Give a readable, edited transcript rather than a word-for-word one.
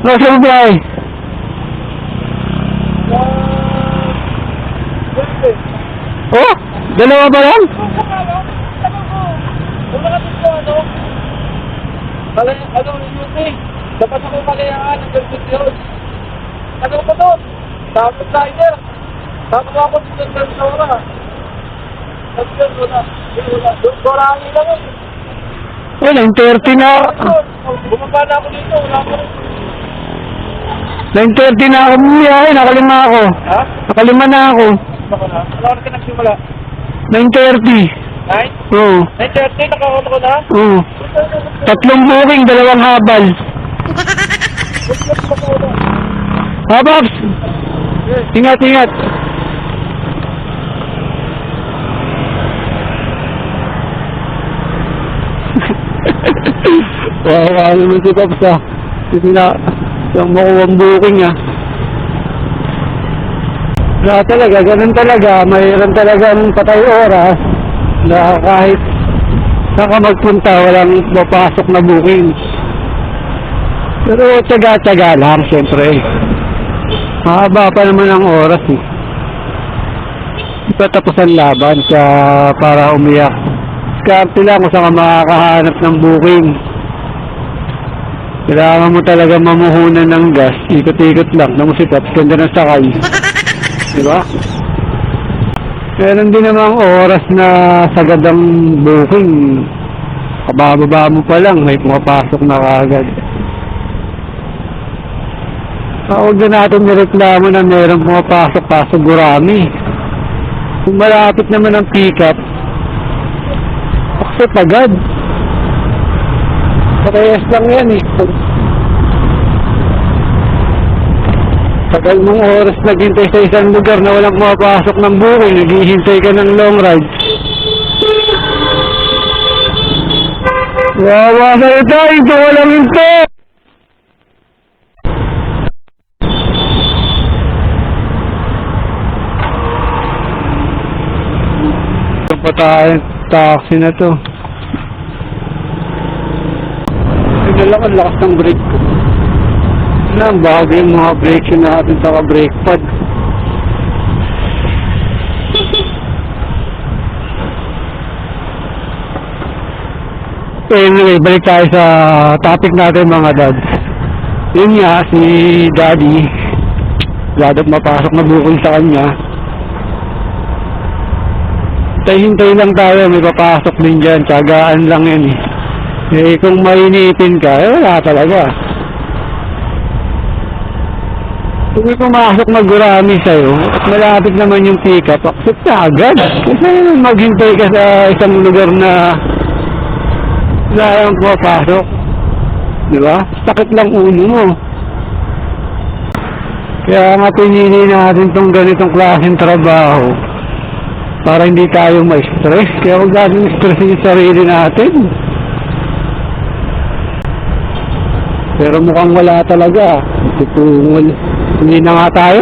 Nasaan biyahe? Oh, dalawa ba yan? Dapat ako malayaan ng Gulfit yun. Ano ba doon? Tapos rider. Tapos ako dito sa Sora. Tapos yun, wala. Doon, Sorani lang yun. Oh, 9:30 na. Bumaba na ako dito, wala ko rin. 9:30 na ako bumiyahe, nakalima ako. Ha? Nakalima na ako. Baka na. Wala ko na nagsimula. 9:30. 9? Oo. 9:30, nakakunto ko na? Oo. 3 booking, 2 habal. Ha, Babs? Ingat, ingat. Wow, naman si Babs ah. Hindi na yung makuha ang booking ah. Wala talaga, ganun talaga. Mayroon talagang patay oras na kahit saan ka magpunta, walang mapasok na booking. Pero tsaga-tsaga lang, siyempre. Mahaba pa naman ang oras eh. Di pa tapos ang laban para umiyak. Skarte lang kung saan ka makakahanap ng booking. Kailangan mo talaga mamuhunan ng gas. Ikot-ikot lang. Namusikat. Ganda ng sakay. Diba? Meron din namang oras na sagad ang booking. Kabababa mo pa lang. May pumapasok na kagad. Huwag na natin nireklamo na meron pumapasok kaso gurami. Kung malapit naman ang pick-up, accept agad. Parehas lang yan eh. Tagal mong oras naghintay sa isang lugar na walang pumapasok ng booking, naghihintay ka ng long ride. Wawa na ito, ito walang ito! Ito pa tayong taxi na to. Lang ang lakas ng brake ko. Ang bagay yung mga brake natin sa brake pad. Anyway, balik tayo sa topic natin mga dads. Yun nga, si Daddy ladap mapasok na booking sa kanya. Hintay lang tayo, may papasok din dyan. Tsagaan lang yan eh. Eh kung mainitin ka, wala talaga. Kung may pumasok na gurami sa'yo at malapit naman yung pick-up, accept na agad. Kasi maghintay ka sa isang lugar na wala yung pumapasok. Diba? Sakit lang ulo mo. Kaya nga pinili natin tong ganitong klaseng trabaho para hindi tayo ma-stress. Kaya huwag natin stressin yung sarili natin. Pero mukhang wala talaga. Tutungol. Hindi na nga tayo.